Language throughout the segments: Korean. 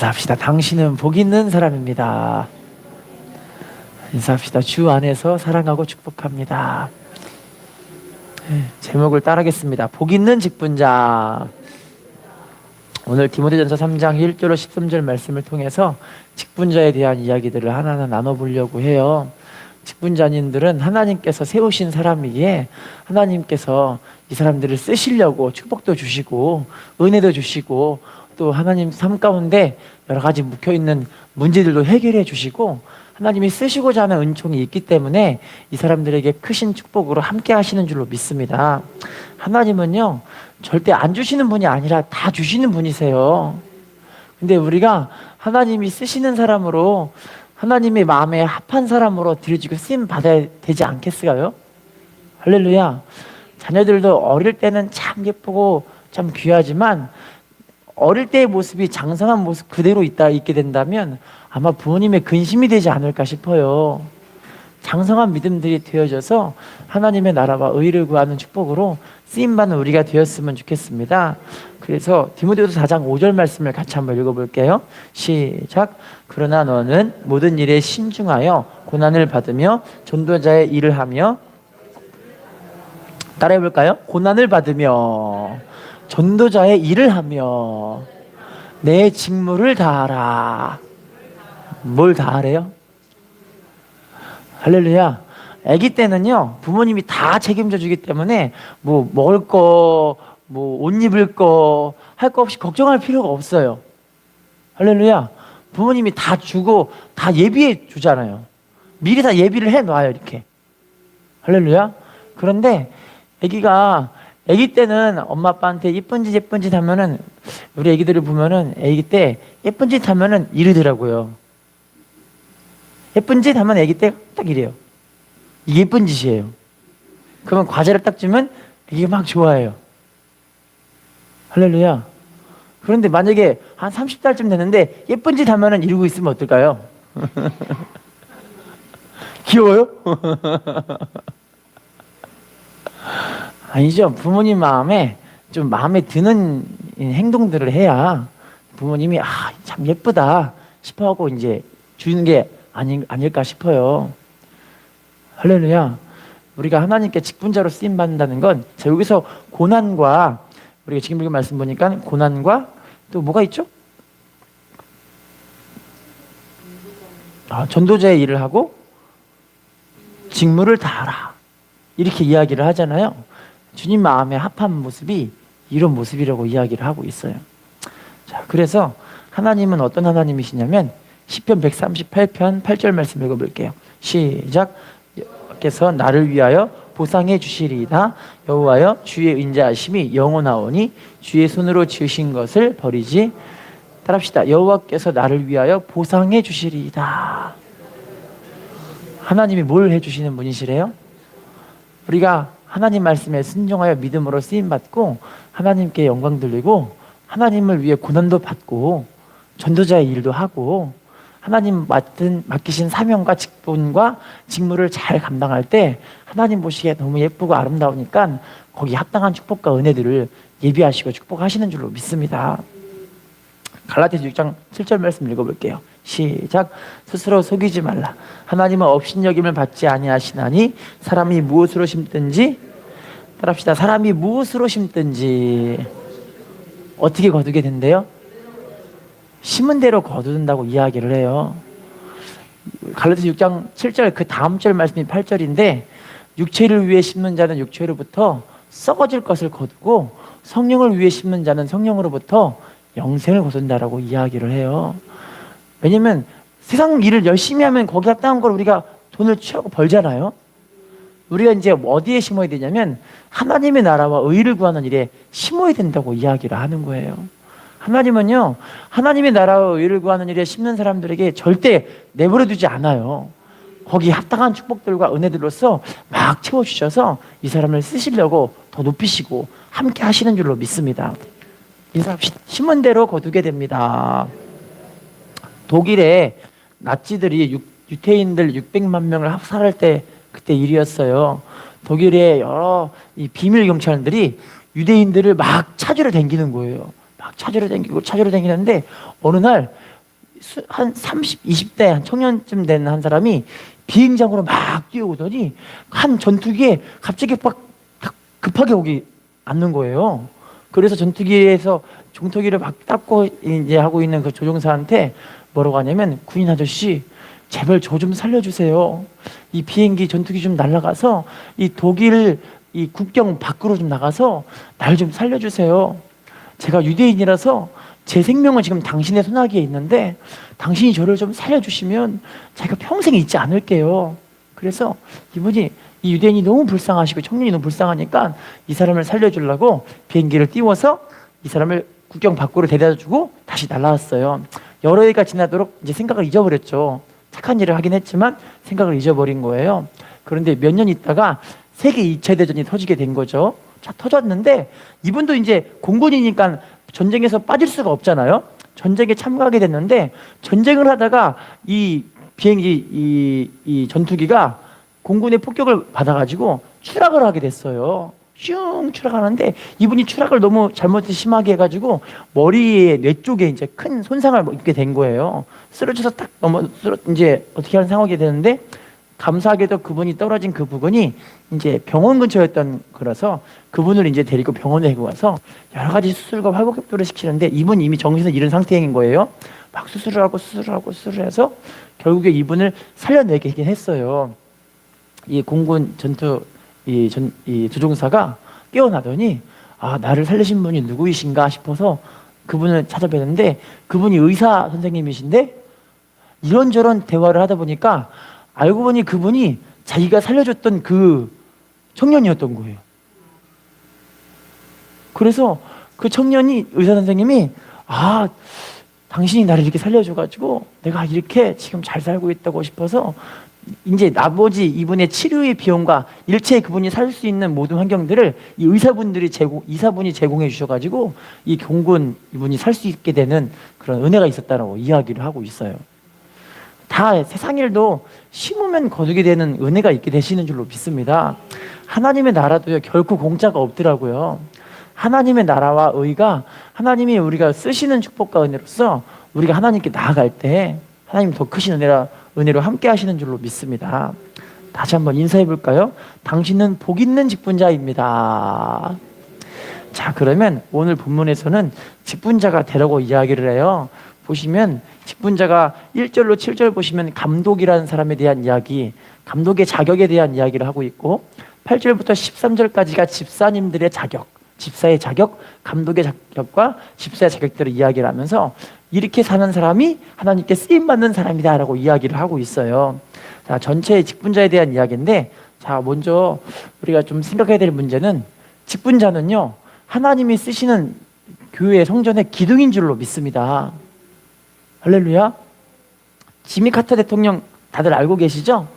인사합시다. 당신은 복 있는 사람입니다. 인사합시다. 주 안에서 사랑하고 축복합니다. 제목을 따르겠습니다. 복 있는 직분자. 오늘 디모데전서 3장 1절로 13절 말씀을 통해서 직분자에 대한 이야기들을 하나하나 나눠보려고 해요. 직분자님들은 하나님께서 세우신 사람이기에 하나님께서 이 사람들을 쓰시려고 축복도 주시고 은혜도 주시고 또 하나님 삶 가운데 여러 가지 묵혀있는 문제들도 해결해 주시고 하나님이 쓰시고자 하는 은총이 있기 때문에 이 사람들에게 크신 축복으로 함께 하시는 줄로 믿습니다. 하나님은요 절대 안 주시는 분이 아니라 다 주시는 분이세요. 근데 우리가 하나님이 쓰시는 사람으로 하나님의 마음에 합한 사람으로 드려지고 쓰임 받아야 되지 않겠어요? 할렐루야. 자녀들도 어릴 때는 참 예쁘고 참 귀하지만 어릴 때의 모습이 장성한 모습 그대로 있게 된다면 아마 부모님의 근심이 되지 않을까 싶어요. 장성한 믿음들이 되어져서 하나님의 나라와 의를 구하는 축복으로 쓰임받는 우리가 되었으면 좋겠습니다. 그래서 디모데후서 4장 5절 말씀을 같이 한번 읽어볼게요. 시작. 그러나 너는 모든 일에 신중하여 고난을 받으며 전도자의 일을 하며, 따라해볼까요? 고난을 받으며 전도자의 일을 하며 내 직무를 다하라. 뭘 다하래요? 할렐루야. 아기 때는요 부모님이 다 책임져 주기 때문에 뭐 먹을 거, 뭐 옷 입을 거 할 거 없이 걱정할 필요가 없어요. 할렐루야. 부모님이 다 주고 다 예비해 주잖아요. 미리 다 예비를 해 놔요 이렇게. 할렐루야. 그런데 아기 때는 엄마 아빠한테 예쁜 짓 하면은, 우리 아기들을 보면은 아기 때 예쁜 짓 하면은 이러더라고요. 예쁜 짓 하면 아기 때 딱 이래요. 이게 예쁜 짓이에요. 그러면 과자를 딱 주면 이게 막 좋아해요. 할렐루야. 그런데 만약에 한 30달쯤 됐는데 예쁜 짓 하면은 이러고 있으면 어떨까요? 귀여워요? 아니죠. 부모님 마음에 좀 마음에 드는 행동들을 해야 부모님이 참 예쁘다 싶어하고 이제 주는 게 아닐까 싶어요. 할렐루야. 우리가 하나님께 직분자로 쓰임 받는다는 건, 자, 여기서 고난과, 우리가 지금 읽은 말씀 보니까 고난과 또 뭐가 있죠? 전도자의 일을 하고 직무를 다하라, 이렇게 이야기를 하잖아요. 주님 마음에 합한 모습이 이런 모습이라고 이야기를 하고 있어요. 자, 그래서 하나님은 어떤 하나님이시냐면 시편 138편 8절 말씀 읽어볼게요. 시작. 여호와께서 나를 위하여 보상해 주시리이다. 여호와여 주의 인자하심이 영원하오니 주의 손으로 지으신 것을 버리지. 따라합시다. 여호와께서 나를 위하여 보상해 주시리이다. 하나님이 뭘 해주시는 분이시래요? 우리가 하나님 말씀에 순종하여 믿음으로 쓰임받고 하나님께 영광 돌리고 하나님을 위해 고난도 받고 전도자의 일도 하고 하나님 맡기신 사명과 직분과 직무를 잘 감당할 때 하나님 보시기에 너무 예쁘고 아름다우니까 거기 합당한 축복과 은혜들을 예비하시고 축복하시는 줄로 믿습니다. 갈라디아서 6장 7절 말씀 읽어볼게요. 시작. 스스로 속이지 말라. 하나님은 업신여김을 받지 아니하시나니 사람이 무엇으로 심든지, 따라합시다. 사람이 무엇으로 심든지 어떻게 거두게 된대요? 심은 대로 거둔다고 이야기를 해요. 갈라디아서 6장 7절 그 다음 절 말씀이 8절인데, 육체를 위해 심는 자는 육체로부터 썩어질 것을 거두고 성령을 위해 심는 자는 성령으로부터 영생을 거둔다라고 이야기를 해요. 왜냐면 세상 일을 열심히 하면 거기 합당한 걸 우리가 돈을 취하고 벌잖아요. 우리가 이제 어디에 심어야 되냐면 하나님의 나라와 의를 구하는 일에 심어야 된다고 이야기를 하는 거예요. 하나님은요 하나님의 나라와 의를 구하는 일에 심는 사람들에게 절대 내버려 두지 않아요. 거기 합당한 축복들과 은혜들로서 막 채워주셔서 이 사람을 쓰시려고 더 높이시고 함께 하시는 줄로 믿습니다. 인사합시다. 심은 대로 거두게 됩니다. 독일에 나치들이 유태인들 600만 명을 학살할 때 그때 일이었어요. 독일의 여러 이 비밀 경찰들이 유대인들을 막 찾으러 다니는 거예요. 막 찾으러 다니는데 어느 날 한 30, 20대 한 청년쯤 된 한 사람이 비행장으로 막 뛰어오더니 한 전투기에 갑자기 막 급하게 오기 앉는 거예요. 그래서 전투기에서 종투기를 막 닦고 이제 하고 있는 그 조종사한테 뭐라고 하냐면, 군인 아저씨 제발 저 좀 살려주세요. 이 비행기 전투기 좀 날아가서 이 독일 이 국경 밖으로 좀 나가서 날 좀 살려주세요. 제가 유대인이라서 제 생명은 지금 당신의 손아귀에 있는데 당신이 저를 좀 살려주시면 제가 평생 잊지 않을게요. 그래서 이분이, 이 유대인이 너무 불쌍하시고 청년이 너무 불쌍하니까 이 사람을 살려주려고 비행기를 띄워서 이 사람을 국경 밖으로 데려다주고 다시 날아왔어요. 여러 해가 지나도록 이제 생각을 잊어버렸죠. 착한 일을 하긴 했지만 생각을 잊어버린 거예요. 그런데 몇 년 있다가 세계 2차 대전이 터지게 된 거죠. 자, 터졌는데 이분도 이제 공군이니까 전쟁에서 빠질 수가 없잖아요. 전쟁에 참가하게 됐는데, 전쟁을 하다가 이 비행기 이 전투기가 공군의 폭격을 받아가지고 추락을 하게 됐어요. 슝 추락하는데 이분이 추락을 너무 잘못해서 심하게 해가지고 머리에 뇌 쪽에 이제 큰 손상을 입게 된 거예요. 쓰러져서 딱 이제 어떻게 하는 상황이 되는데, 감사하게도 그분이 떨어진 그 부근이 이제 병원 근처였던 거라서 그분을 이제 데리고 병원에 데리고 가서 여러 가지 수술과 활복격도를 시키는데, 이분이 이미 정신을 잃은 상태인 거예요. 막 수술을 하고 해서 결국에 이분을 살려내긴 했어요. 이 공군 전투 이 조종사가 깨어나더니, 아, 나를 살리신 분이 누구이신가 싶어서 그분을 찾아뵀는데, 그분이 의사 선생님이신데 이런저런 대화를 하다 보니까 알고 보니 그분이 자기가 살려줬던 그 청년이었던 거예요. 그래서 그 청년이, 의사 선생님이, 아, 당신이 나를 이렇게 살려줘가지고 내가 이렇게 지금 잘 살고 있다고 싶어서 이제 나머지 이분의 치료의 비용과 일체 그분이 살 수 있는 모든 환경들을 이 의사분이 제공해 주셔가지고 이 공군 이분이 살 수 있게 되는 그런 은혜가 있었다라고 이야기를 하고 있어요. 다 세상 일도 심으면 거두게 되는 은혜가 있게 되시는 줄로 믿습니다. 하나님의 나라도요, 결코 공짜가 없더라고요. 하나님의 나라와 의가, 하나님이 우리가 쓰시는 축복과 은혜로서 우리가 하나님께 나아갈 때 하나님 더 크신 은혜로 함께 하시는 줄로 믿습니다. 다시 한번 인사해 볼까요? 당신은 복 있는 직분자입니다. 자, 그러면 오늘 본문에서는 직분자가 되라고 이야기를 해요. 보시면 직분자가 1절로 7절 보시면 감독이라는 사람에 대한 이야기, 감독의 자격에 대한 이야기를 하고 있고, 8절부터 13절까지가 집사님들의 자격, 집사의 자격, 감독의 자격과 집사의 자격들을 이야기를 하면서 이렇게 사는 사람이 하나님께 쓰임받는 사람이다라고 이야기를 하고 있어요. 자, 전체의 직분자에 대한 이야기인데, 자, 먼저 우리가 좀 생각해야 될 문제는, 직분자는요, 하나님이 쓰시는 교회 성전의 기둥인 줄로 믿습니다. 할렐루야. 지미 카터 대통령 다들 알고 계시죠?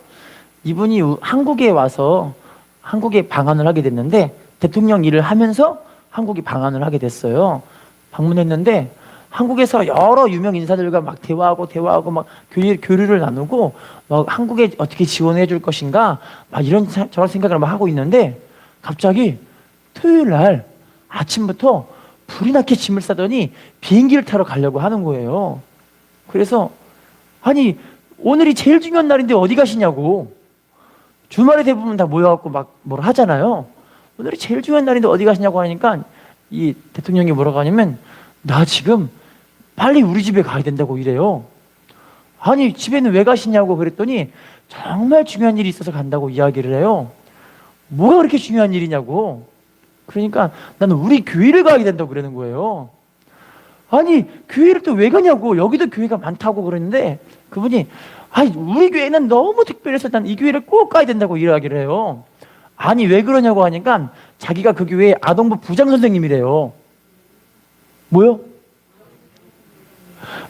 이분이 한국에 와서 한국에 방한을 하게 됐는데, 대통령 일을 하면서 한국에 방한을 하게 됐어요. 방문했는데 한국에서 여러 유명 인사들과 막 대화하고 막 교류를 나누고, 막 한국에 어떻게 지원해 줄 것인가 막 이런 저런 생각을 막 하고 있는데, 갑자기 토요일 날 아침부터 불이 나게 짐을 싸더니 비행기를 타러 가려고 하는 거예요. 그래서, 아니, 오늘이 제일 중요한 날인데 어디 가시냐고. 주말에 대부분 다 모여갖고 막 뭐라 하잖아요. 오늘이 제일 중요한 날인데 어디 가시냐고 하니까 이 대통령이 뭐라고 하냐면, 나 지금 빨리 우리 집에 가야 된다고 이래요. 아니, 집에는 왜 가시냐고 그랬더니 정말 중요한 일이 있어서 간다고 이야기를 해요. 뭐가 그렇게 중요한 일이냐고. 그러니까 나는 우리 교회를 가야 된다고 그러는 거예요. 아니, 교회를 또 왜 가냐고. 여기도 교회가 많다고 그러는데, 그분이, 아니, 우리 교회는 너무 특별해서 난 이 교회를 꼭 가야 된다고 이야기를 해요. 아니, 왜 그러냐고 하니까 자기가 그 교회의 아동부 부장 선생님이래요. 뭐요?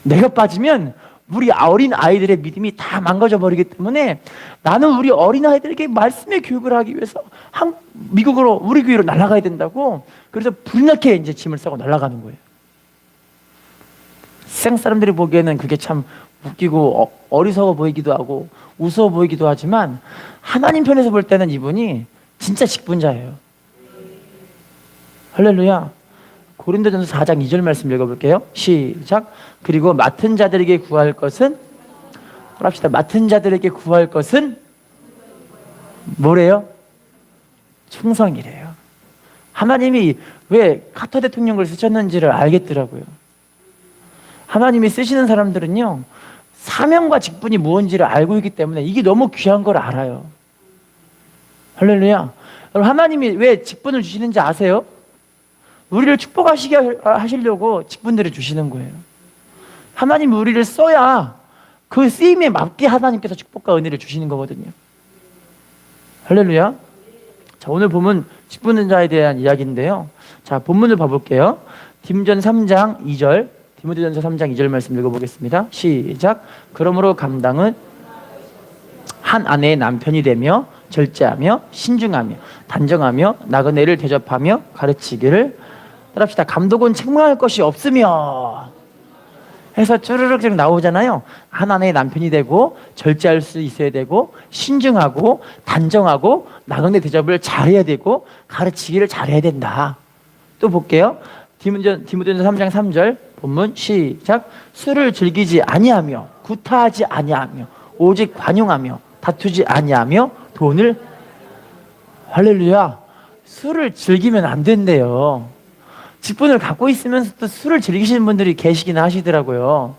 내가 빠지면 우리 어린 아이들의 믿음이 다 망가져 버리기 때문에 나는 우리 어린 아이들에게 말씀의 교육을 하기 위해서 미국으로, 우리 교회로 날아가야 된다고. 그래서 불나게 이제 짐을 싸고 날아가는 거예요. 세상 사람들이 보기에는 그게 참 웃기고 어리석어 보이기도 하고 우스워 보이기도 하지만, 하나님 편에서 볼 때는 이분이 진짜 직분자예요. 할렐루야. 고린도전서 4장 2절 말씀 읽어볼게요. 시작. 그리고 맡은 자들에게 구할 것은, 합시다. 맡은 자들에게 구할 것은 뭐래요? 충성이래요. 하나님이 왜 카터 대통령을 쓰셨는지를 알겠더라고요. 하나님이 쓰시는 사람들은요, 사명과 직분이 무엇인지를 알고 있기 때문에 이게 너무 귀한 걸 알아요. 할렐루야. 여러분, 하나님이 왜 직분을 주시는지 아세요? 우리를 축복하시게 하시려고 직분들을 주시는 거예요. 하나님이 우리를 써야 그 쓰임에 맞게 하나님께서 축복과 은혜를 주시는 거거든요. 할렐루야. 자, 오늘 본문 직분은 자에 대한 이야기인데요. 자, 본문을 봐볼게요. 디모데전서 3장 2절, 디모데전서 3장 2절 말씀 읽어보겠습니다. 시작. 그러므로 감당은 한 아내의 남편이 되며 절제하며 신중하며 단정하며 나그네를 대접하며 가르치기를 따릅시다. 감독은 책망할 것이 없으며 해서 쭈르륵 나오잖아요. 한 아내의 남편이 되고 절제할 수 있어야 되고 신중하고 단정하고 나그네 대접을 잘해야 되고 가르치기를 잘해야 된다. 또 볼게요. 디모데전서 3장 3절 본문 시작. 술을 즐기지 아니하며 구타하지 아니하며 오직 관용하며 다투지 아니하며 돈을, 할렐루야. 술을 즐기면 안 된대요. 직분을 갖고 있으면서도 술을 즐기시는 분들이 계시긴 하시더라고요.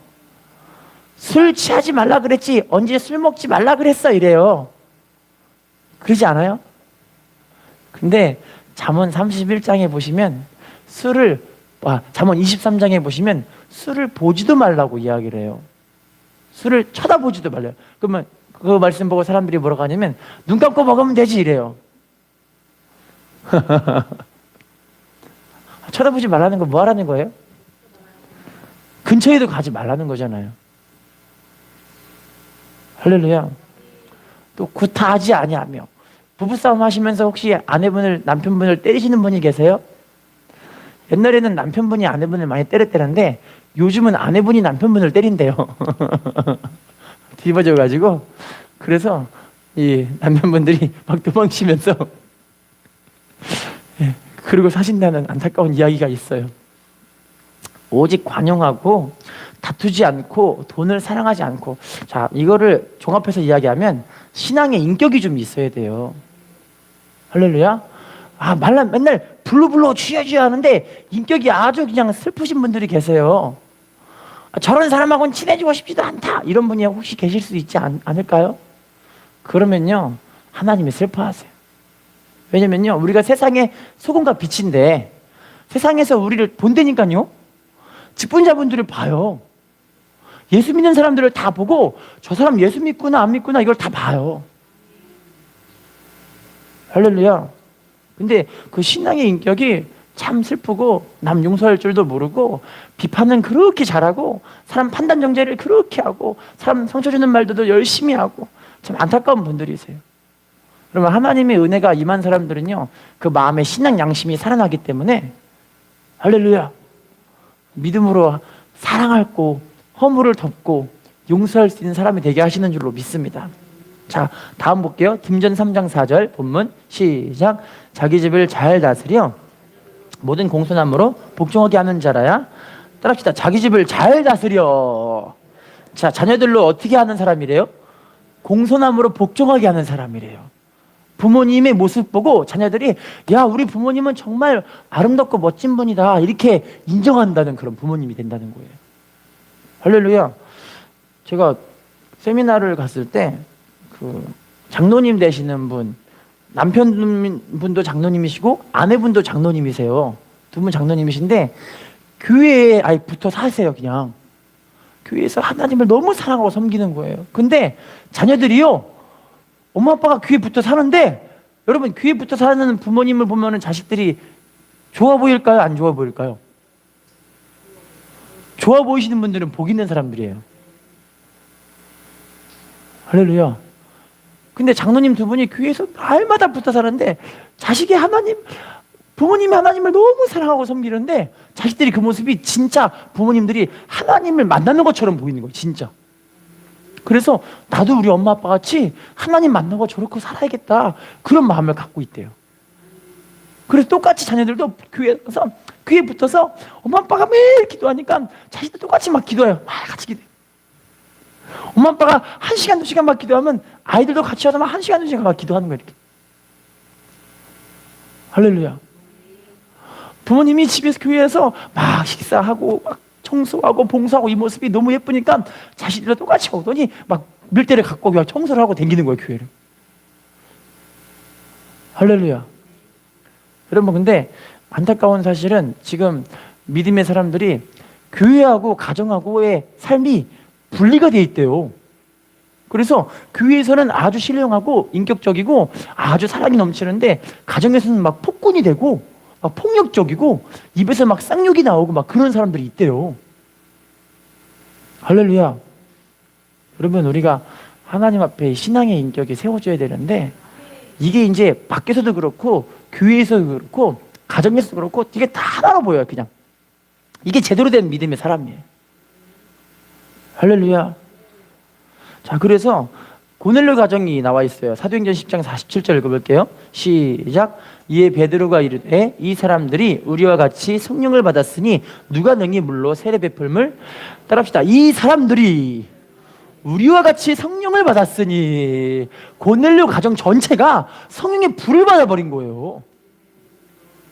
술 취하지 말라 그랬지 언제 술 먹지 말라 그랬어 이래요. 그러지 않아요? 근데 잠언 31장에 보시면 잠언 23장에 보시면 술을 보지도 말라고 이야기를 해요. 술을 쳐다보지도 말래요. 그러면 그 말씀 보고 사람들이 뭐라고 하냐면 눈 감고 먹으면 되지 이래요. 쳐다보지 말라는 건 뭐 하라는 거예요? 근처에도 가지 말라는 거잖아요. 할렐루야. 또 구타하지 아니하며, 부부싸움 하시면서 혹시 아내분을 남편분을 때리시는 분이 계세요? 옛날에는 남편분이 아내분을 많이 때렸대는데 요즘은 아내분이 남편분을 때린대요. 뒤집어져가지고. 그래서 이 남편분들이 막 도망치면서 그리고 사신다는 안타까운 이야기가 있어요. 오직 관용하고 다투지 않고 돈을 사랑하지 않고. 자, 이거를 종합해서 이야기하면 신앙의 인격이 좀 있어야 돼요. 할렐루야. 맨날 불러불러 취하지 하는데 인격이 아주 그냥 슬프신 분들이 계세요. 저런 사람하고는 친해지고 싶지도 않다 이런 분이 혹시 계실 수 있지 않을까요? 그러면요 하나님이 슬퍼하세요. 왜냐면요 우리가 세상의 소금과 빛인데 세상에서 우리를 본다니까요 직분자분들을 봐요. 예수 믿는 사람들을 다 보고 저 사람 예수 믿구나 안 믿구나 이걸 다 봐요. 할렐루야. 근데 그 신앙의 인격이 참 슬프고 남 용서할 줄도 모르고 비판은 그렇게 잘하고 사람 판단 정죄를 그렇게 하고 사람 상처 주는 말도 열심히 하고 참 안타까운 분들이세요. 그러면 하나님의 은혜가 임한 사람들은요 그 마음에 신앙 양심이 살아나기 때문에 할렐루야 믿음으로 사랑하고 허물을 덮고 용서할 수 있는 사람이 되게 하시는 줄로 믿습니다. 자, 다음 볼게요. 디모데전서 3장 4절 본문 시작. 자기 집을 잘 다스려 모든 공손함으로 복종하게 하는 자라야. 따라합시다. 자기 집을 잘 다스려. 자, 자녀들로 어떻게 하는 사람이래요? 공손함으로 복종하게 하는 사람이래요. 부모님의 모습 보고 자녀들이 야 우리 부모님은 정말 아름답고 멋진 분이다 이렇게 인정한다는 그런 부모님이 된다는 거예요. 할렐루야. 제가 세미나를 갔을 때 그 장로님 되시는 분, 남편분도 장로님이시고 아내분도 장로님이세요. 두 분 장로님이신데 교회에 아예 붙어 사세요. 그냥 교회에서 하나님을 너무 사랑하고 섬기는 거예요. 근데 자녀들이요 엄마 아빠가 교회 붙어 사는데 여러분 교회 붙어 사는 부모님을 보면은 자식들이 좋아 보일까요? 안 좋아 보일까요? 좋아 보이시는 분들은 복 있는 사람들이에요. 할렐루야. 근데 장로님 두 분이 교회에서 날마다 붙어 사는데 자식이 부모님이 하나님을 너무 사랑하고 섬기는데 자식들이 그 모습이 진짜 부모님들이 하나님을 만나는 것처럼 보이는 거예요. 진짜. 그래서 나도 우리 엄마 아빠 같이 하나님 만나고 저렇게 살아야겠다 그런 마음을 갖고 있대요. 그래서 똑같이 자녀들도 교회에서 귀에 붙어서 엄마 아빠가 매일 기도하니까 자식도 똑같이 막 기도해요. 막 같이 기도해요. 엄마 아빠가 1시간, 2시간 막 기도하면 아이들도 같이 하다 막 1시간, 2시간 막 기도하는 거예요. 이렇게. 할렐루야. 부모님이 집에서 교회에서 막 식사하고 막 청소하고 봉사하고 이 모습이 너무 예쁘니까 자식들도 똑같이 오더니 막 밀대를 갖고 그냥 청소를 하고 다니는 거예요, 교회를. 할렐루야. 여러분, 근데 안타까운 사실은 지금 믿음의 사람들이 교회하고 가정하고의 삶이 분리가 돼 있대요. 그래서 교회에서는 아주 신령하고 인격적이고 아주 사랑이 넘치는데 가정에서는 막 폭군이 되고 막 폭력적이고 입에서 막 쌍욕이 나오고 막 그런 사람들이 있대요. 할렐루야. 여러분, 우리가 하나님 앞에 신앙의 인격이 세워져야 되는데 이게 이제 밖에서도 그렇고 교회에서도 그렇고 가정에서도 그렇고 이게 다 하나로 보여요. 그냥 이게 제대로 된 믿음의 사람이에요. 할렐루야. 자, 그래서 고넬료 가정이 나와 있어요. 사도행전 10장 47절 읽어볼게요. 시작. 이에 베드로가 이르되 이 사람들이 우리와 같이 성령을 받았으니 누가 능히 물로 세례 베풀음을 따릅시다. 이 사람들이 우리와 같이 성령을 받았으니 고넬료 가정 전체가 성령의 불을 받아버린 거예요.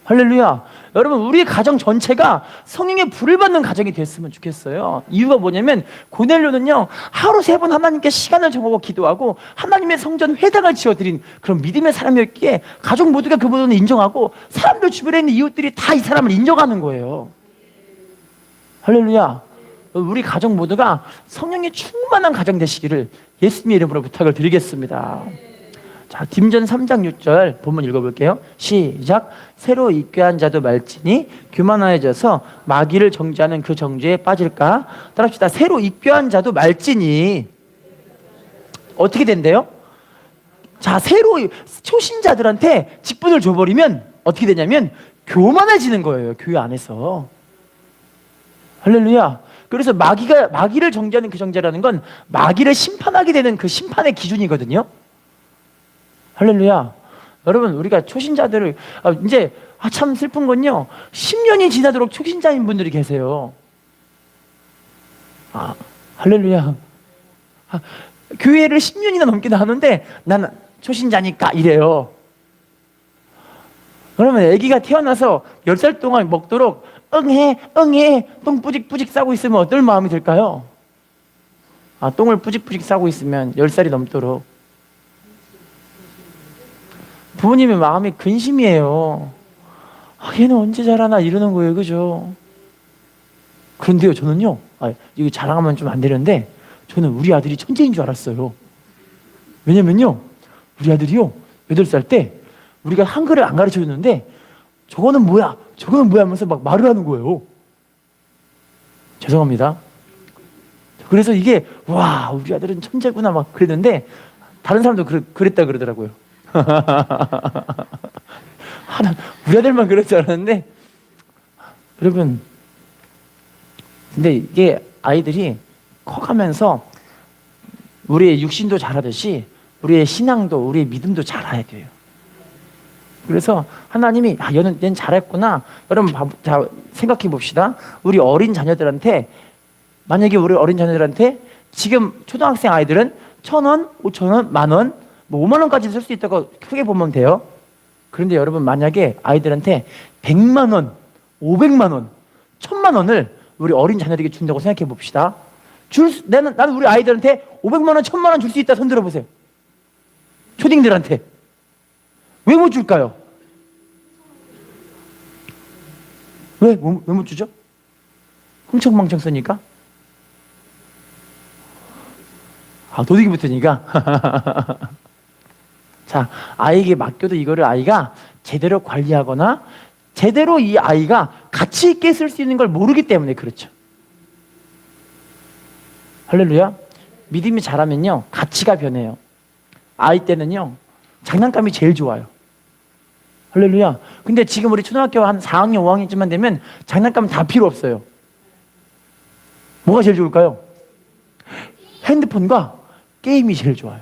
할렐루야. 여러분, 우리 가정 전체가 성령의 불을 받는 가정이 됐으면 좋겠어요. 이유가 뭐냐면 고넬료는요 하루 3번 하나님께 시간을 정하고 기도하고 하나님의 성전 회당을 지어드린 그런 믿음의 사람이었기에 가족 모두가 그분을 인정하고 사람들 주변에 있는 이웃들이 다 이 사람을 인정하는 거예요. 할렐루야. 우리 가족 모두가 성령이 충만한 가정 되시기를 예수님의 이름으로 부탁을 드리겠습니다. 자, 딤전 3장 6절 본문 읽어볼게요. 시작. 새로 입교한 자도 말지니 교만하여져서 마귀를 정죄하는 그 정죄에 빠질까? 따라합시다. 새로 입교한 자도 말지니 어떻게 된대요? 자, 새로 초신자들한테 직분을 줘버리면 어떻게 되냐면 교만해지는 거예요. 교회 안에서. 할렐루야. 그래서 마귀를 정죄하는 그 정죄라는 건 마귀를 심판하게 되는 그 심판의 기준이거든요. 할렐루야. 여러분, 우리가 초신자들을 이제 참 슬픈 건요 10년이 지나도록 초신자인 분들이 계세요. 할렐루야. 교회를 10년이나 넘기도 하는데 나는 초신자니까 이래요. 그러면 아기가 태어나서 10살 동안 먹도록 응해 똥 뿌직뿌직 싸고 있으면 어떨 마음이 들까요? 똥을 뿌직뿌직 싸고 있으면 10살이 넘도록 부모님의 마음이 근심이에요. 얘는 언제 자라나 이러는 거예요. 그죠? 그런데요, 저는요 이거 자랑하면 좀 안 되는데 저는 우리 아들이 천재인 줄 알았어요. 왜냐면요 우리 아들이요 8살 때 우리가 한글을 안 가르쳐 줬는데 저거는 뭐야 하면서 막 말을 하는 거예요. 죄송합니다. 그래서 이게 와 우리 아들은 천재구나 막 그랬는데 다른 사람도 그랬다 그러더라고요. 우리 아들만 그럴 줄 알았는데 여러분, 근데 이게 아이들이 커가면서 우리의 육신도 자라듯이 우리의 신앙도 우리의 믿음도 자라야 돼요. 그래서 하나님이 얘는 잘했구나. 여러분 자 생각해 봅시다. 우리 어린 자녀들한테 만약에 우리 어린 자녀들한테 지금 초등학생 아이들은 1,000원, 5,000원, 10,000원, 뭐 5만 원까지 쓸 수 있다고 크게 보면 돼요. 그런데 여러분 만약에 아이들한테 100만 원, 500만 원, 1,000만 원을 우리 어린 자녀들에게 준다고 생각해 봅시다. 나는 우리 아이들한테 500만 원, 1,000만 원 줄 수 있다 손 들어보세요. 초딩들한테. 왜 못 줄까요? 왜 못 주죠? 흥청망청 쓰니까? 도둑이 붙으니까? 자, 아이에게 맡겨도 이거를 아이가 제대로 관리하거나 제대로 이 아이가 가치 있게 쓸 수 있는 걸 모르기 때문에 그렇죠. 할렐루야. 믿음이 자라면요 가치가 변해요. 아이 때는요 장난감이 제일 좋아요. 할렐루야. 근데 지금 우리 초등학교 한 4학년 5학년쯤만 되면 장난감 다 필요 없어요. 뭐가 제일 좋을까요? 핸드폰과 게임이 제일 좋아요.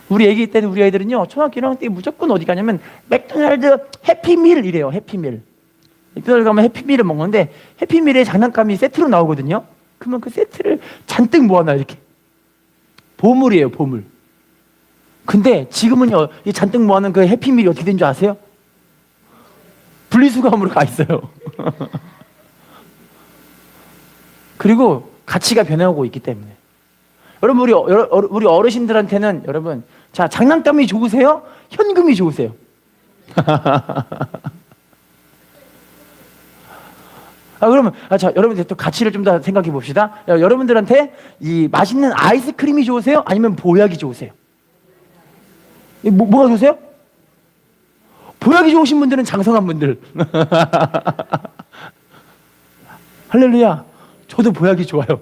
우리 애기 때는 우리 아이들은요 초등학교 1학년 때 무조건 어디 가냐면 맥도날드 해피밀 이래요. 해피밀. 맥도날드 가면 해피밀을 먹는데 해피밀에 장난감이 세트로 나오거든요. 그러면 그 세트를 잔뜩 모아놔요. 이렇게 보물이에요, 보물. 근데 지금은요, 이 잔뜩 모아놓은 그 해피밀이 어떻게 된 줄 아세요? 분리수거함으로 가 있어요. 그리고 가치가 변해오고 있기 때문에. 여러분, 우리 어르신들한테는 여러분, 자, 장난감이 좋으세요? 현금이 좋으세요? 그러면, 자, 여러분들 또 가치를 좀 더 생각해 봅시다. 여러분들한테 이 맛있는 아이스크림이 좋으세요? 아니면 보약이 좋으세요? 뭐가 좋으세요? 보약이 좋으신 분들은 장성한 분들. 할렐루야. 저도 보약이 좋아요.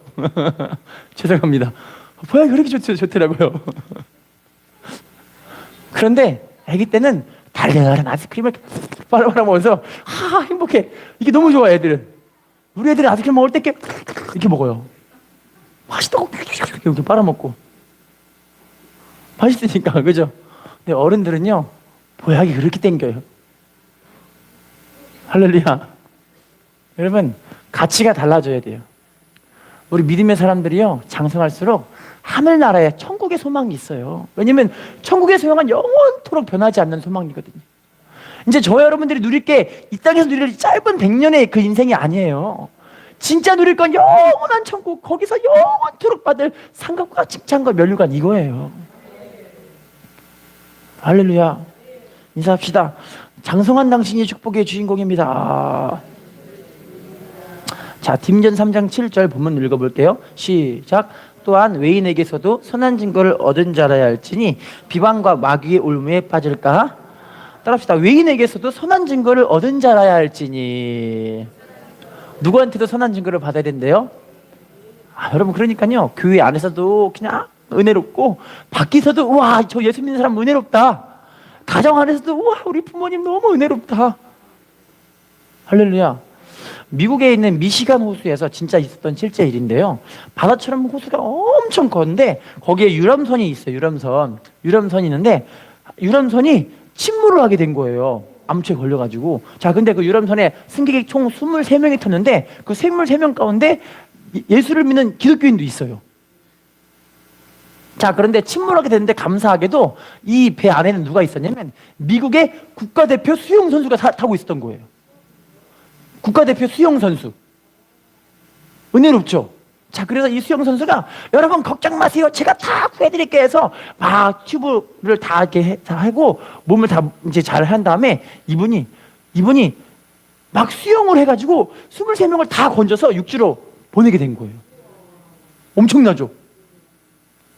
죄송합니다. 보약이 그렇게 좋더라고요. 그런데 아기 때는 달달한 아이스크림을 빨아먹으면서 행복해. 이게 너무 좋아, 애들은. 우리 애들은 아이스크림 먹을 때 이렇게 먹어요. 맛있다고 이렇게 빨아먹고. 맛있으니까, 그죠? 근데 어른들은요, 보약이 그렇게 땡겨요. 할렐루야. 여러분, 가치가 달라져야 돼요. 우리 믿음의 사람들이요, 장성할수록 하늘나라에 천국의 소망이 있어요. 왜냐면 천국의 소망은 영원토록 변하지 않는 소망이거든요. 이제 저와 여러분들이 누릴 게 이 땅에서 누릴 짧은 100년의 그 인생이 아니에요. 진짜 누릴 건 영원한 천국, 거기서 영원토록 받을 상급과 칭찬과 면류관, 이거예요. 할렐루야. 인사합시다. 장성한 당신이 축복의 주인공입니다. 자, 딤전 3장 7절 본문 읽어볼게요. 시작. 또한 외인에게서도 선한 증거를 얻은 자라야 할지니 비방과 마귀의 올무에 빠질까? 따라합시다. 외인에게서도 선한 증거를 얻은 자라야 할지니. 누구한테도 선한 증거를 받아야 된대요? 여러분, 그러니까요, 교회 안에서도 그냥 은혜롭고 밖에서도 우와, 저 예수 믿는 사람 은혜롭다. 가정 안에서도 우와, 우리 부모님 너무 은혜롭다. 할렐루야. 미국에 있는 미시간 호수에서 진짜 있었던 실제 일인데요. 바다처럼 호수가 엄청 컸는데 거기에 유람선이 있어요. 유람선이 있는데 유람선이 침몰을 하게 된 거예요. 암초에 걸려가지고. 자, 근데 그 유람선에 승객이 총 23명이 탔는데 그 23명 가운데 예수를 믿는 기독교인도 있어요. 자, 그런데 침몰하게 됐는데 감사하게도 이 배 안에는 누가 있었냐면 미국의 국가대표 수영 선수가 타고 있었던 거예요. 국가대표 수영 선수. 은혜롭죠? 자, 그래서 이 수영 선수가 여러분 걱정 마세요, 제가 다 구해드릴게요 해서 막 튜브를 다 이렇게 다 하고 몸을 다 이제 잘 한 다음에 이분이 막 수영을 해가지고 23명을 다 건져서 육지로 보내게 된 거예요. 엄청나죠?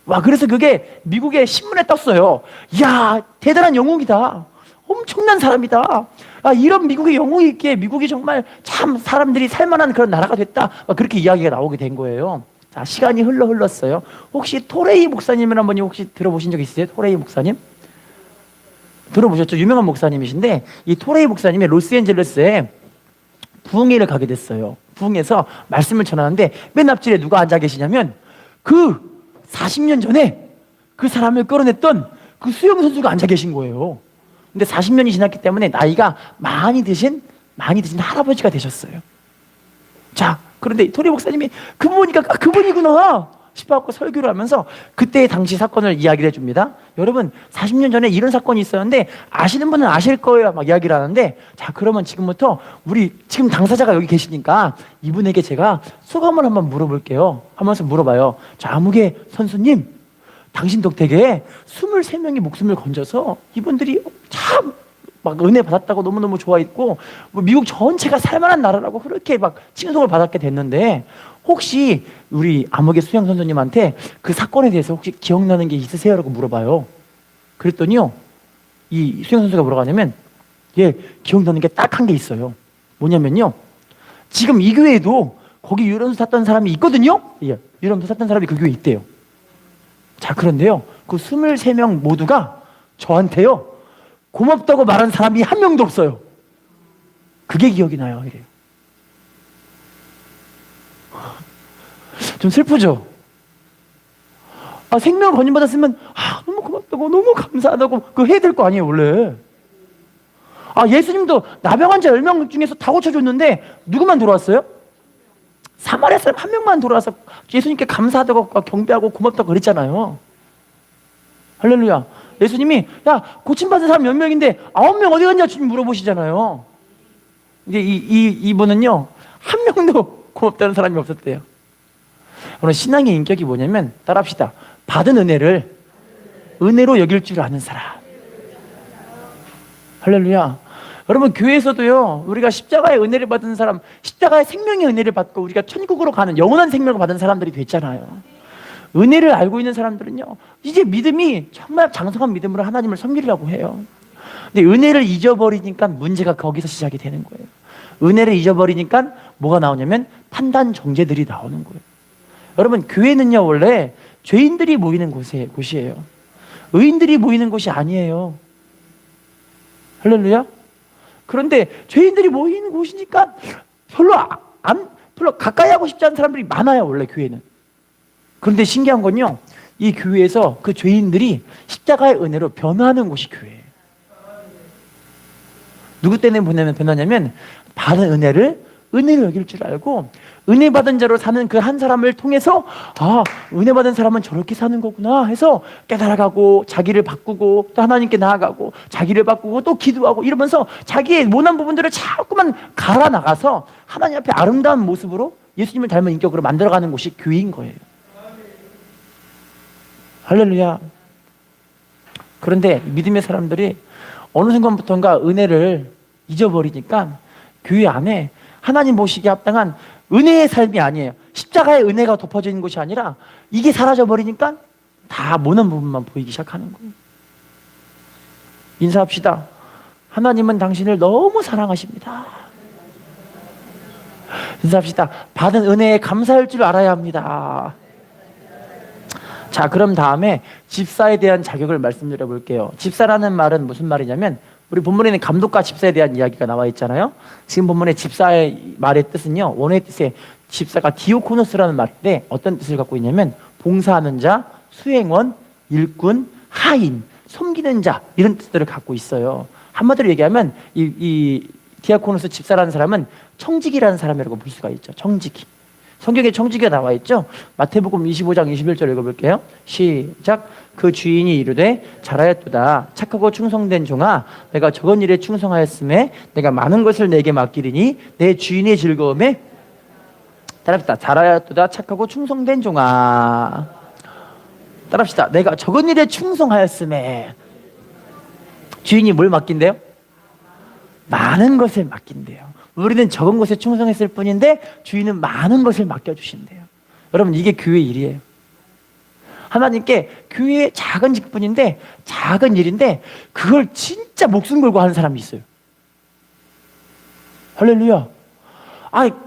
와, 그래서 그게 미국의 신문에 떴어요. 이야, 대단한 영웅이다. 엄청난 사람이다. 이런 미국의 영웅이 있기에 미국이 정말 참 사람들이 살만한 그런 나라가 됐다. 그렇게 이야기가 나오게 된 거예요. 자, 시간이 흘렀어요. 혹시 토레이 목사님이라는 분이 혹시 들어보신 적 있으세요? 토레이 목사님? 들어보셨죠? 유명한 목사님이신데 이 토레이 목사님이 로스앤젤레스에 부흥회를 가게 됐어요. 부흥회에서 말씀을 전하는데 맨 앞줄에 누가 앉아 계시냐면 그 40년 전에 그 사람을 끌어냈던 그 수영 선수가 앉아 계신 거예요. 근데 40년이 지났기 때문에 나이가 많이 드신 할아버지가 되셨어요. 자, 그런데 토리 목사님이 그분이니까 그분이구나 싶어갖고 설교를 하면서 그때의 당시 사건을 이야기를 해줍니다. 여러분, 40년 전에 이런 사건이 있었는데 아시는 분은 아실 거예요. 막 이야기를 하는데, 자, 그러면 지금부터 우리 지금 당사자가 여기 계시니까 이분에게 제가 소감을 한번 물어볼게요 하면서 물어봐요. 자, 아무개 선수님, 당신 덕택에 23명이 목숨을 건져서 이분들이 참 막 은혜 받았다고 너무너무 좋아했고 미국 전체가 살만한 나라라고 그렇게 막 칭송을 받았게 됐는데 혹시 우리 암흑의 수영 선수님한테 그 사건에 대해서 혹시 기억나는 게 있으세요? 라고 물어봐요. 그랬더니요, 이 수영 선수가 뭐라고 하냐면 기억나는 게 딱 한 게 있어요. 뭐냐면요, 지금 이 교회에도 거기 유람선 탔던 사람이 있거든요. 유람선 탔던 사람이 그 교회에 있대요. 자, 그런데요, 그 23명 모두가 저한테요 고맙다고 말한 사람이 한 명도 없어요. 그게 기억이 나요. 이래요. 좀 슬프죠? 생명을 건진받았으면 너무 고맙다고 너무 감사하다고 그거 해야 될 거 아니에요 원래. 예수님도 나병 환자 10명 중에서 다 고쳐줬는데 누구만 돌아왔어요? 사마리아 사람 한 명만 돌아와서 예수님께 감사하다고 경배하고 고맙다고 그랬잖아요. 할렐루야. 예수님이 야 고침받은 사람 몇 명인데 9명 어디 갔냐 주님 물어보시잖아요. 이제 이분은요 한 명도 고맙다는 사람이 없었대요. 오늘 신앙의 인격이 뭐냐면 따라합시다. 받은 은혜를 은혜로 여길 줄 아는 사람. 할렐루야. 여러분 교회에서도요 우리가 십자가의 은혜를 받은 사람, 십자가의 생명의 은혜를 받고 우리가 천국으로 가는 영원한 생명을 받은 사람들이 됐잖아요. 은혜를 알고 있는 사람들은요 이제 믿음이 정말 장성한 믿음으로 하나님을 섬기려고 해요. 근데 은혜를 잊어버리니까 문제가 거기서 시작이 되는 거예요. 은혜를 잊어버리니까 뭐가 나오냐면 판단 정죄들이 나오는 거예요. 여러분 교회는요 원래 죄인들이 모이는 곳이에요. 의인들이 모이는 곳이 아니에요. 할렐루야. 그런데 죄인들이 모이는 곳이니까 별로 가까이 하고 싶지 않은 사람들이 많아요 원래 교회는. 그런데 신기한 건요 이 교회에서 그 죄인들이 십자가의 은혜로 변화하는 곳이 교회예요. 누구 때문에 변하냐면 받은 은혜를 은혜로 여길 줄 알고 은혜 받은 자로 사는 그 한 사람을 통해서 은혜 받은 사람은 저렇게 사는 거구나 해서 깨달아가고 자기를 바꾸고 또 하나님께 나아가고 자기를 바꾸고 또 기도하고 이러면서 자기의 모난 부분들을 자꾸만 갈아 나가서 하나님 앞에 아름다운 모습으로 예수님을 닮은 인격으로 만들어가는 곳이 교회인 거예요. 할렐루야. 그런데 믿음의 사람들이 어느 순간부터인가 은혜를 잊어버리니까 교회 안에 하나님 보시기에 합당한 은혜의 삶이 아니에요. 십자가의 은혜가 덮어져 있는 것이 아니라 이게 사라져버리니까 다 모난 부분만 보이기 시작하는 거예요. 인사합시다. 하나님은 당신을 너무 사랑하십니다. 인사합시다. 받은 은혜에 감사할 줄 알아야 합니다. 자, 그럼 다음에 집사에 대한 자격을 말씀드려 볼게요. 집사라는 말은 무슨 말이냐면 우리 본문에는 감독과 집사에 대한 이야기가 나와 있잖아요. 지금 본문의 집사의 말의 뜻은요 원어의 뜻에 집사가 디오코노스라는 말인데 어떤 뜻을 갖고 있냐면 봉사하는 자, 수행원, 일꾼, 하인, 섬기는 자 이런 뜻들을 갖고 있어요. 한마디로 얘기하면 이 디아코노스 집사라는 사람은 청지기라는 사람이라고 볼 수가 있죠. 청지기. 성경에 청지기가 나와 있죠. 마태복음 25장 21절 읽어볼게요. 시작. 그 주인이 이르되 잘하였도다 착하고 충성된 종아 내가 적은 일에 충성하였음에 내가 많은 것을 내게 맡기리니 내 주인의 즐거움에 따라합시다. 잘하였도다 착하고 충성된 종아. 따라합시다. 내가 적은 일에 충성하였음에 주인이 뭘 맡긴대요? 많은 것을 맡긴대요. 우리는 적은 것에 충성했을 뿐인데 주인은 많은 것을 맡겨주신대요. 여러분 이게 교회 일이에요. 하나님께 교회의 작은 직분인데 작은 일인데 그걸 진짜 목숨 걸고 하는 사람이 있어요. 할렐루야.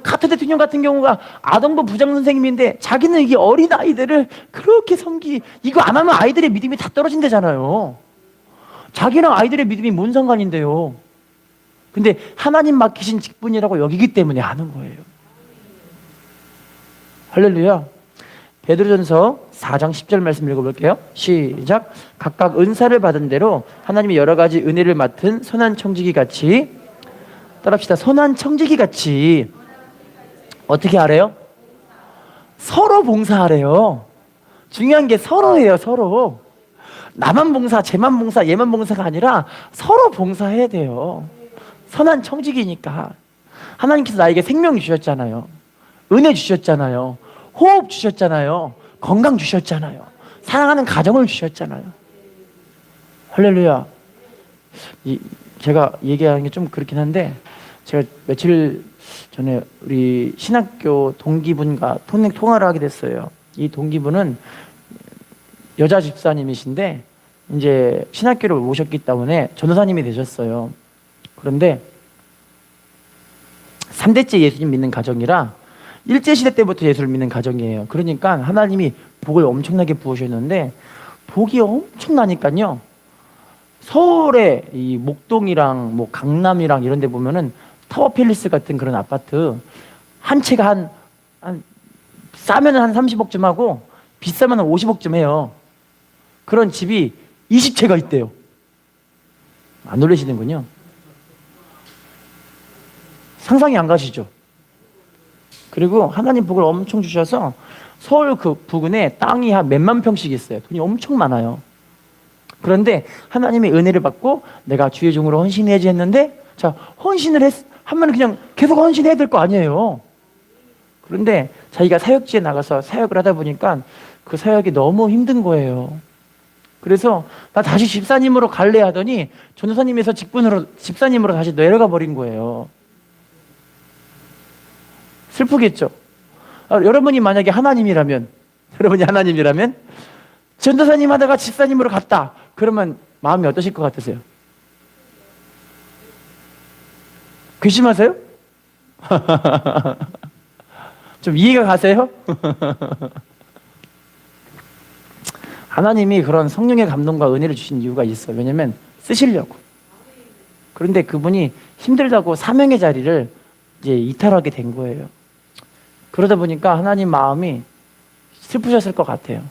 카터 대통령 같은 경우가 아동부 부장 선생님인데 자기는 이게 어린 아이들을 그렇게 이거 안 하면 아이들의 믿음이 다 떨어진대잖아요. 자기랑 아이들의 믿음이 뭔 상관인데요. 근데 하나님 맡기신 직분이라고 여기기 때문에 하는 거예요. 할렐루야. 베드로전서 4장 10절 말씀 읽어볼게요. 시작. 각각 은사를 받은 대로 하나님이 여러 가지 은혜를 맡은 선한 청지기 같이 따라합시다. 선한 청지기 같이 어떻게 하래요? 서로 봉사하래요. 중요한 게 서로예요. 서로. 나만 봉사, 쟤만 봉사, 얘만 봉사가 아니라 서로 봉사해야 돼요. 선한 청지기니까. 하나님께서 나에게 생명 주셨잖아요. 은혜 주셨잖아요. 호흡 주셨잖아요. 건강 주셨잖아요. 사랑하는 가정을 주셨잖아요. 할렐루야. 제가 얘기하는 게 좀 그렇긴 한데 제가 며칠 전에 우리 신학교 동기분과 통화를 하게 됐어요. 이 동기분은 여자 집사님이신데 이제 신학교를 오셨기 때문에 전도사님이 되셨어요. 그런데 3대째 예수님 믿는 가정이라 일제시대 때부터 예수를 믿는 가정이에요. 그러니까 하나님이 복을 엄청나게 부으셨는데 복이 엄청나니까요. 서울에 이 목동이랑 뭐 강남이랑 이런 데 보면은 타워팰리스 같은 그런 아파트 한 채가 한 싸면은 한 30억쯤 하고 비싸면 한 50억쯤 해요. 그런 집이 20채가 있대요. 안 놀라시는군요. 상상이 안 가시죠? 그리고 하나님 복을 엄청 주셔서 서울 그 부근에 땅이 한 몇만 평씩 있어요. 돈이 엄청 많아요. 그런데 하나님의 은혜를 받고 내가 주의 종으로 헌신해야지 했는데, 자, 헌신을 하면 그냥 계속 헌신해야 될 거 아니에요. 그런데 자기가 사역지에 나가서 사역을 하다 보니까 그 사역이 너무 힘든 거예요. 그래서 나 다시 집사님으로 갈래 하더니 전도사님에서 직분으로 집사님으로 다시 내려가 버린 거예요. 슬프겠죠? 여러분이 만약에 여러분이 하나님이라면 전도사님 하다가 집사님으로 갔다. 그러면 마음이 어떠실 것 같으세요? 괘씸하세요? 좀 이해가 가세요? 하나님이 그런 성령의 감동과 은혜를 주신 이유가 있어요. 왜냐면 쓰시려고. 그런데 그분이 힘들다고 사명의 자리를 이제 이탈하게 된 거예요. 그러다 보니까 하나님 마음이 슬프셨을 것 같아요.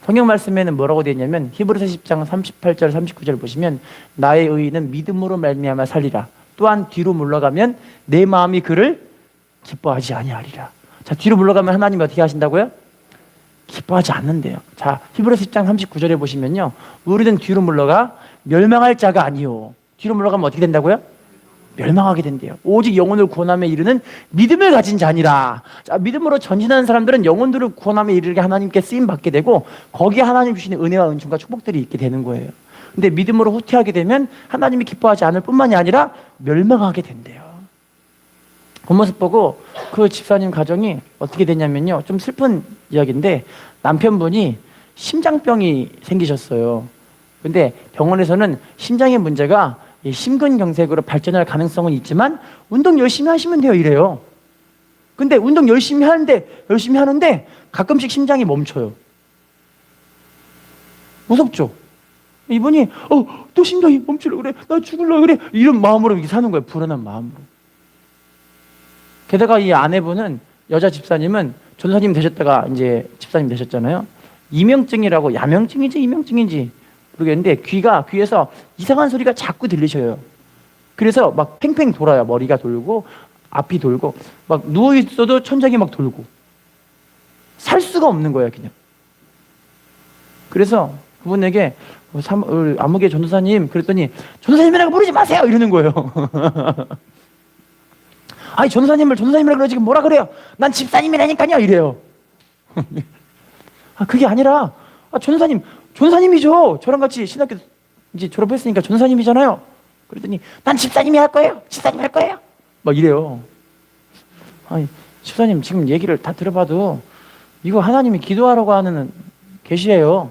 성경 말씀에는 뭐라고 되어 있냐면 히브리서 10장 38절 39절 보시면 나의 의인은 믿음으로 말미암아 살리라. 또한 뒤로 물러가면 내 마음이 그를 기뻐하지 아니하리라. 자, 뒤로 물러가면 하나님이 어떻게 하신다고요? 기뻐하지 않는데요. 자, 히브리서 10장 39절에 보시면요, 우리는 뒤로 물러가 멸망할 자가 아니요. 뒤로 물러가면 어떻게 된다고요? 멸망하게 된대요. 오직 영혼을 구원함에 이르는 믿음을 가진 자니라. 자, 믿음으로 전진하는 사람들은 영혼들을 구원함에 이르게 하나님께 쓰임 받게 되고 거기에 하나님 주시는 은혜와 은총과 축복들이 있게 되는 거예요. 근데 믿음으로 후퇴하게 되면 하나님이 기뻐하지 않을 뿐만이 아니라 멸망하게 된대요. 그 모습 보고 그 집사님 가정이 어떻게 됐냐면요, 좀 슬픈 이야기인데 남편분이 심장병이 생기셨어요. 근데 병원에서는 심장의 문제가 심근경색으로 발전할 가능성은 있지만 운동 열심히 하시면 돼요 이래요. 근데 운동 열심히 하는데 가끔씩 심장이 멈춰요. 무섭죠? 이분이 또 심장이 멈추려 그래, 나 죽을려 그래, 이런 마음으로 이렇게 사는 거예요. 불안한 마음으로. 게다가 이 아내분은, 여자 집사님은 전도사님 되셨다가 이제 집사님 되셨잖아요. 이명증이라고, 야명증인지 이명증인지 모르겠는데 귀에서 이상한 소리가 자꾸 들리셔요. 그래서 막 팽팽 돌아요. 머리가 돌고 앞이 돌고 막 누워 있어도 천장이 막 돌고 살 수가 없는 거예요, 그냥. 그래서 그분에게 아무개 전도사님 그랬더니 전도사님이라고 부르지 마세요 이러는 거예요. 아니 전도사님이라 그래, 지금 뭐라 그래요? 난 집사님이라니까요 이래요. 그게 아니라 전도사님이죠. 저랑 같이 신학교 이제 졸업했으니까 전도사님이잖아요. 그랬더니 난 집사님이 할 거예요. 집사님 할 거예요. 막 이래요. 아니 집사님 지금 얘기를 다 들어봐도 이거 하나님이 기도하라고 하는 계시예요.